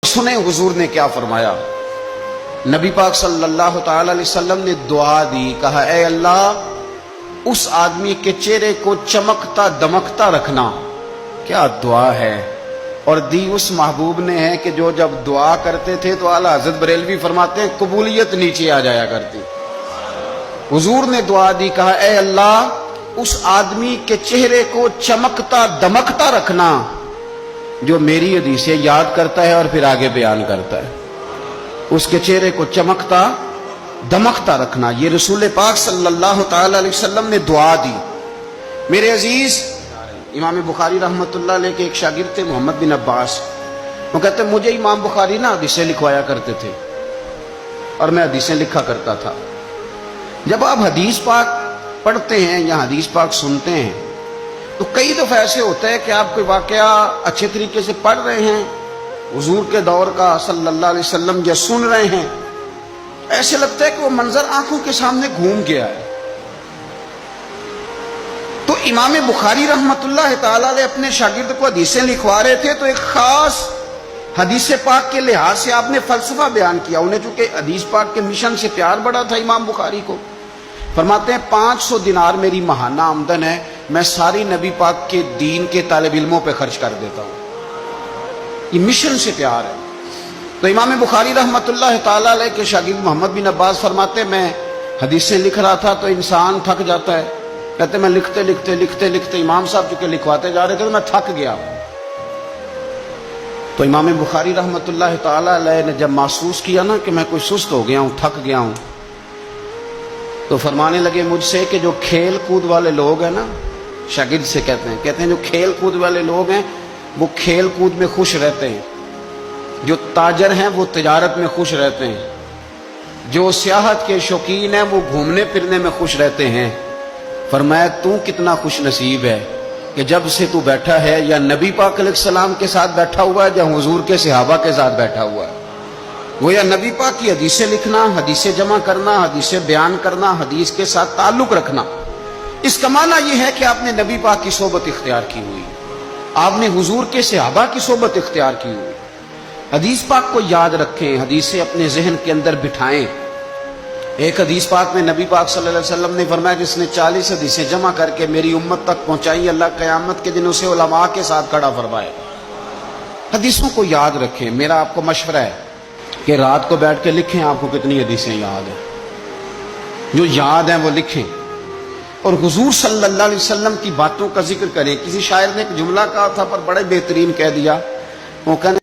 सुने हुजूर ने क्या फरमाया। नबी पाक सल्लल्लाहु ताला अलैहि वसल्लम ने दुआ दी, कहा ऐ अल्लाह उस आदमी के चेहरे को चमकता दमकता रखना। क्या दुआ है, और दी उस महबूब ने है कि जो जब दुआ करते थे तो आला हज़रत बरेलवी फरमाते हैं कबूलियत नीचे आ जाया करती। हुजूर ने दुआ दी, कहा ऐ अल्लाह उस आदमी के चेहरे को चमकता दमकता रखना जो मेरी हदीसें याद करता है और फिर आगे बयान करता है। उसके चेहरे को चमकता दमकता रखना, ये रसूल पाक सल्लल्लाहु ताला अलैहि वसल्लम ने दुआ दी। मेरे अजीज, इमाम बुखारी रहमतुल्लाह अलैह के एक शागिर्द थे मोहम्मद बिन अब्बास। वो कहते मुझे इमाम बुखारी ना हदीसें लिखवाया करते थे और मैं हदीसें लिखा करता था। जब आप हदीस पाक पढ़ते हैं या हदीस पाक सुनते हैं तो कई दफा ऐसे होता है कि आप कोई वाकया अच्छे तरीके से पढ़ रहे हैं, हुजूर के दौर का सल्लल्लाहु अलैहि वसल्लम, या सुन रहे हैं, ऐसे लगता है कि वो मंजर आंखों के सामने घूम गया है। तो इमाम बुखारी रहमतुल्लाह ताला अलैह अपने शागिर्द को हदीसें लिखवा रहे थे तो एक खास हदीस पाक के लिहाज से आपने फलसफा बयान किया। उन्हें चूंकि हदीस पाक के मिशन से प्यार बड़ा था इमाम बुखारी को, फरमाते हैं 500 दिनार मेरी महाना आमदन है, मैं सारी नबी पाक के दीन के तालिब इल्मों पे खर्च कर देता हूं। ये मिशन से प्यार है। तो इमाम बुखारी रहमतुल्लाह ताला अलैह के शागिर्द मोहम्मद बिन अब्बास फरमाते मैं हदीसें लिख रहा था तो इंसान थक जाता है। कहते मैं लिखते लिखते लिखते लिखते इमाम साहब चूंकि लिखवाते जा रहे थे तो मैं थक गया। तो इमाम बुखारी रहमतुल्लाह ताला अलैह ने जब महसूस किया ना कि मैं कोई सुस्त हो गया हूं, थक गया हूं, तो फरमाने लगे मुझसे कि जो खेल कूद वाले लोग हैं ना, शागिर्द से कहते हैं जो खेल कूद वाले लोग हैं वो खेल कूद में खुश रहते हैं, जो ताजर हैं वो तिजारत में खुश रहते हैं, जो सियाहत के शौकीन हैं वो घूमने फिरने में खुश रहते हैं। फरमाया तू कितना खुश नसीब है कि जब से तू बैठा है या नबी पाक अलैहिस्सलाम के साथ बैठा हुआ है या हुजूर के सहाबा के साथ बैठा हुआ है। वो या नबी पाक की हदीसें लिखना, हदीसें जमा करना, हदीसें बयान करना, हदीस के साथ ताल्लुक रखना, इसका माना यह है कि आपने नबी पाक की सोबत इख्तियार की हुई, आपने हुजूर के सहाबा की सोबत इख्तियार की हुई। हदीस पाक को याद रखें, हदीसें अपने जहन के अंदर बिठाएं। एक हदीस पाक में नबी पाक सल्लल्लाहु अलैहि वसल्लम ने फरमाया जिसने 40 हदीसें जमा करके मेरी उम्मत तक पहुंचाई, अल्लाह क़यामत के दिन उसे उलमा के साथ खड़ा फरमाएगा। हदीसों को याद रखें। मेरा आपको मशवरा है कि रात को बैठ के लिखें आपको कितनी हदीसें याद हैं, जो याद हैं वो लिखें और हुजूर सल्लल्लाहु अलैहि वसल्लम की बातों का जिक्र करें। किसी शायर ने एक जुमला कहा था पर बड़े बेहतरीन कह दिया। वो कहने